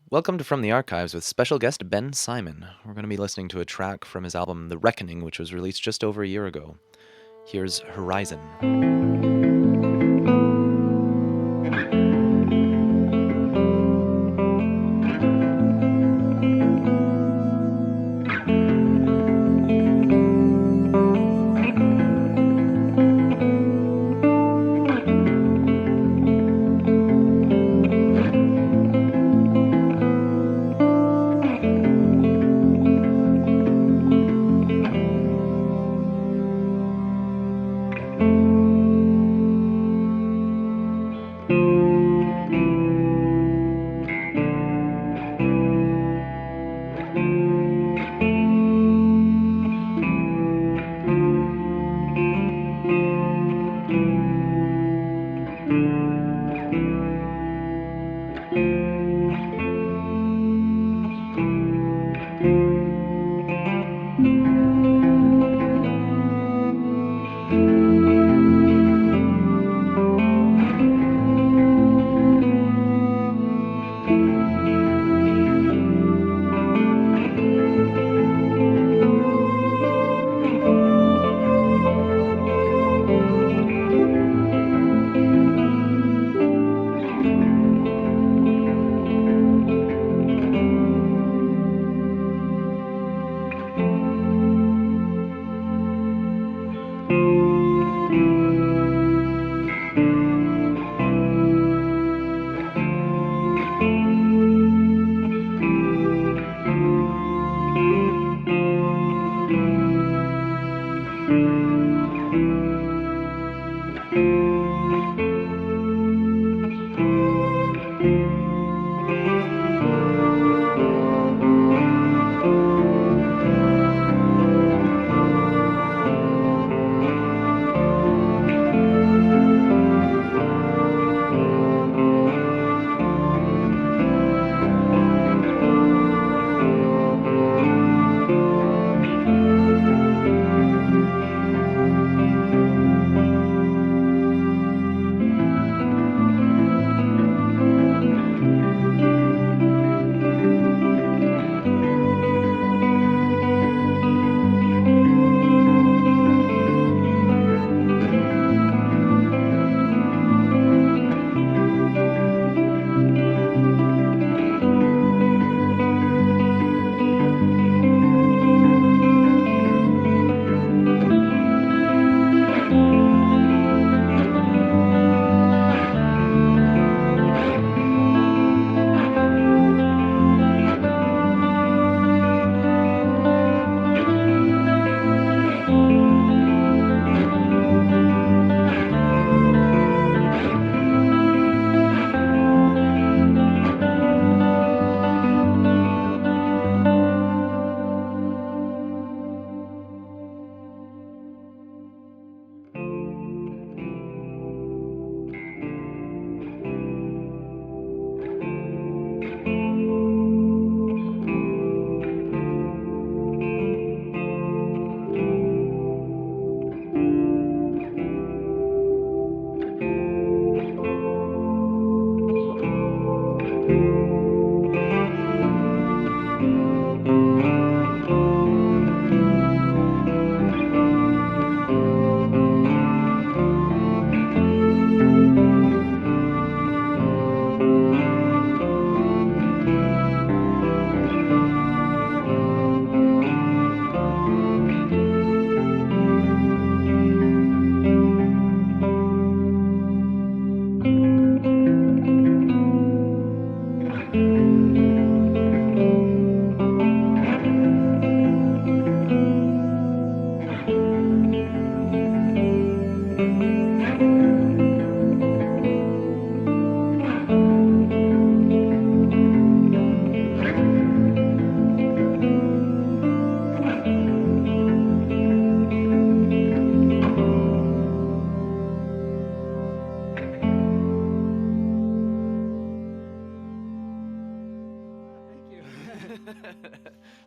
Welcome to From the Archives with special guest Ben Simon. We're going to be listening to a track from his album The Reckoning, which was released just over a year ago. Here's Horizon.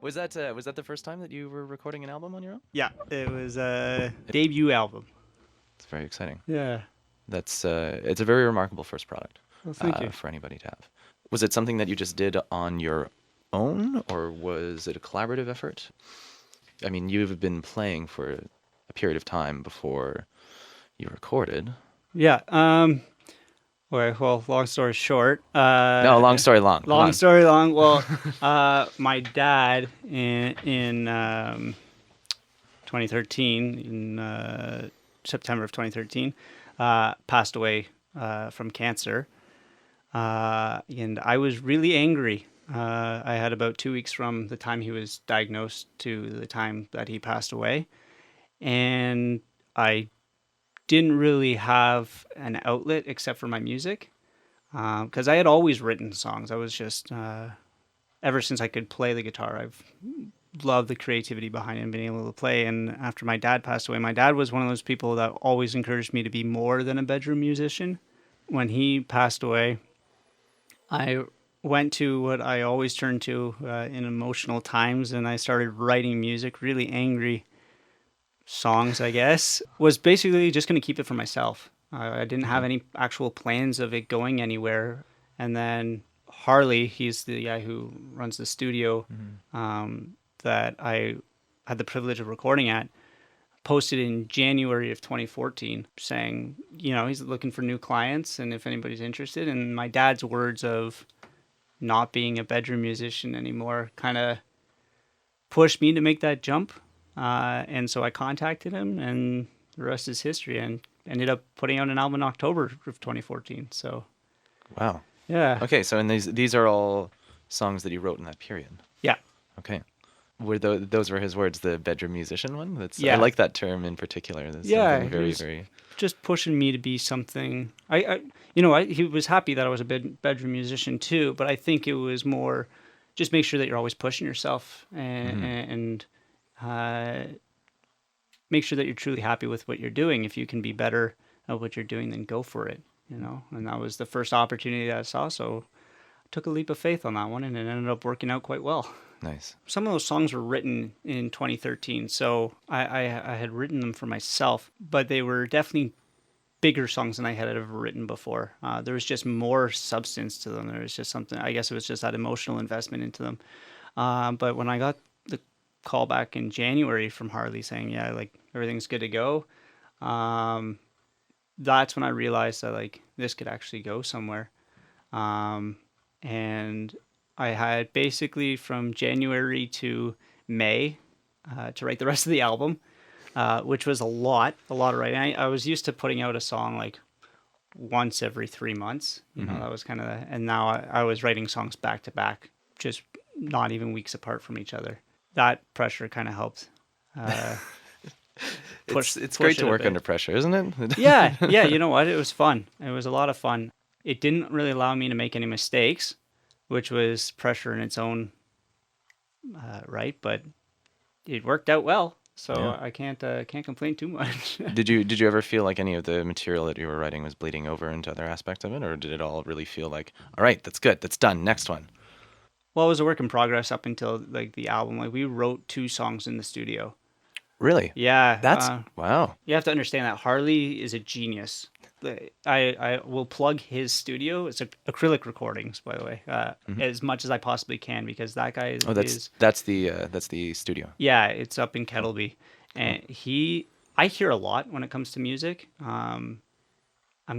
Was that the first time that you were recording an album on your own? Yeah, it was a debut album. It's very exciting. Yeah. That's it's a very remarkable first product. Well, thank you. For anybody to have. Was it something that you just did on your own, or was it a collaborative effort? I mean, you've been playing for a period of time before you recorded. Yeah. Well, long story short. No, long story long. Come Long on. story long. Well, my dad in 2013, in September of 2013, passed away from cancer. And I was really angry. I had about 2 weeks from the time he was diagnosed to the time that he passed away. And I didn't really have an outlet except for my music. Because I had always written songs. I was just, ever since I could play the guitar, I've loved the creativity behind it and being able to play. And after my dad passed away, my dad was one of those people that always encouraged me to be more than a bedroom musician. When he passed away, I went to what I always turn to in emotional times, and I started writing music, really angry songs, I guess. Was basically just going to keep it for myself. I didn't have any actual plans of it going anywhere. And then Harley, he's the guy who runs the studio that I had the privilege of recording at, posted in January of 2014 saying, he's looking for new clients and if anybody's interested. And my dad's words of not being a bedroom musician anymore kind of pushed me to make that jump. And so I contacted him, and the rest is history, and ended up putting out an album in October of 2014. So, Wow. yeah. Okay, so and these are all songs that you wrote in that period. Yeah. Okay. Those were his words, the bedroom musician one? Yeah. I like that term in particular. That's Yeah, something very, he was very... just pushing me to be something. He was happy that I was a bedroom musician too, but I think it was more just make sure that you're always pushing yourself and make sure that you're truly happy with what you're doing. If you can be better at what you're doing, then go for it, And that was the first opportunity that I saw, so I took a leap of faith on that one, and it ended up working out quite well. Nice. Some of those songs were written in 2013, so I had written them for myself, but they were definitely bigger songs than I had ever written before. There was just more substance to them. There was just something, I guess it was just that emotional investment into them. But when I got the call back in January from Harley saying, yeah, like everything's good to go, that's when I realized that like this could actually go somewhere. And I had basically from January to May to write the rest of the album, which was a lot of writing. I was used to putting out a song like once every 3 months. That was kind of, and now I was writing songs back to back, just not even weeks apart from each other. That pressure kind of helped. It's great to work under pressure, isn't it? Yeah. You know what? It was fun. It was a lot of fun. It didn't really allow me to make any mistakes, which was pressure in its own right, but it worked out well, so yeah. I can't complain too much. Did you ever feel like any of the material that you were writing was bleeding over into other aspects of it, or did it all really feel like, all right, that's good, that's done, next one? Well, it was a work in progress up until like the album. Like we wrote 2 songs in the studio. Really? Yeah. That's wow. You have to understand that Harley is a genius. I will plug his studio. It's acrylic recordings, by the way, as much as I possibly can, because that guy is. Oh, that's the studio. Yeah, it's up in Kettleby, and I hear a lot when it comes to music. I'm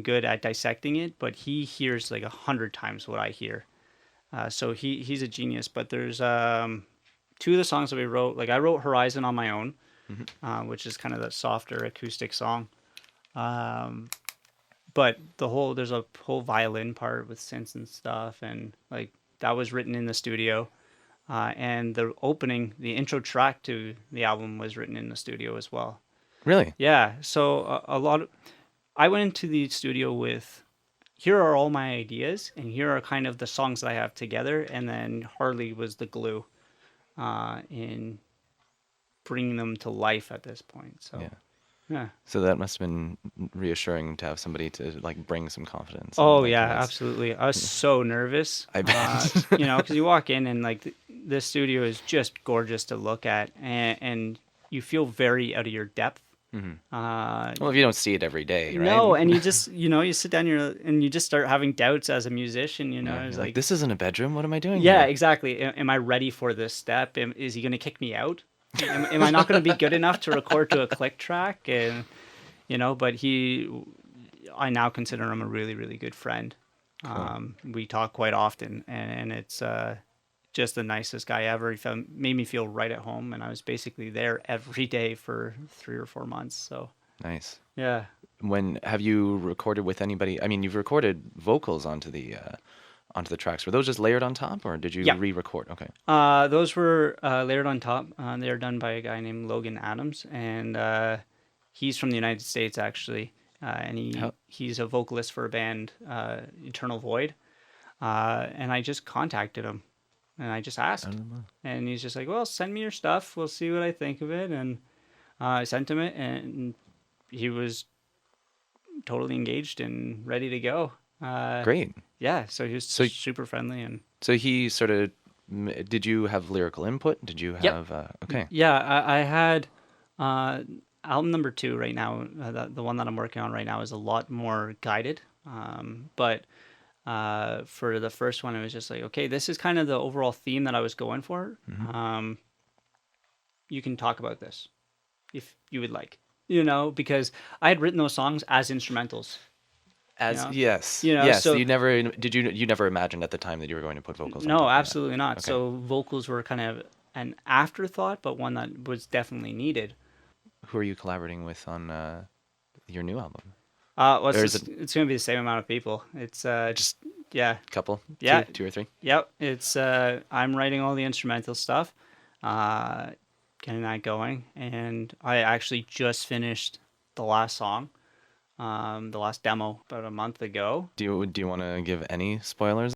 good at dissecting it, but he hears like 100 times what I hear. So he's a genius. But there's 2 of the songs that we wrote. Like I wrote Horizon on my own, which is kind of that softer acoustic song. But there's a whole violin part with synths and stuff, and like that was written in the studio. And the intro track to the album was written in the studio as well. Really? Yeah. So I went into the studio with, here are all my ideas, and here are kind of the songs that I have together, and then Harley was the glue in bringing them to life at this point. So. Yeah. So that must have been reassuring to have somebody to like bring some confidence. Oh yeah, absolutely. I was so nervous. I bet. Because you walk in and like this studio is just gorgeous to look at, and you feel very out of your depth Well, if you don't see it every day, right? No, and you just, you sit down and you just start having doubts as a musician, Yeah, it's you're like, like, this isn't a bedroom. What am I doing yeah, here? exactly. Am I ready for this step? Is he going to kick me out? Am I not going to be good enough to record to a click track? And, but I now consider him a really, really good friend. Cool. We talk quite often, and it's just the nicest guy ever. Made me feel right at home, and I was basically there every day for 3 or 4 months. So, Nice. yeah. When have you recorded with anybody? I mean, you've recorded vocals onto the tracks. Were those just layered on top, or did you Yeah. re-record? Okay. Those were layered on top. They were done by a guy named Logan Adams, and he's from the United States actually, and How, he's a vocalist for a band, Eternal Void. And I just contacted him, and I just I asked, don't know. and he's just like, "Well, send me your stuff. We'll see what I think of it." And I sent him it, and he was totally engaged and ready to go. Great. Yeah, so he was So, super friendly and. so he sort of, did you have lyrical input? Did you Yep. have, okay, Yeah, I had uh, album number 2 right now. The one that I'm working on right now is a lot more guided. But for the first one, it was just like, okay, this is kind of the overall theme that I was going for. Um, you can talk about this if you would like, because I had written those songs as instrumentals. You as know, yes, yes. so You never imagined at the time that you were going to put vocals on no, top of that? absolutely not. Okay. So vocals were kind of an afterthought, but one that was definitely needed. Who are you collaborating with on your new album? Well, Or is it it's going to be the same amount of people. It's just yeah, a couple, yeah, two or three? yep. It's I'm writing all the instrumental stuff, uh, getting that going, and I actually just finished the last song, the last demo about a month ago. Do you want to give any spoilers?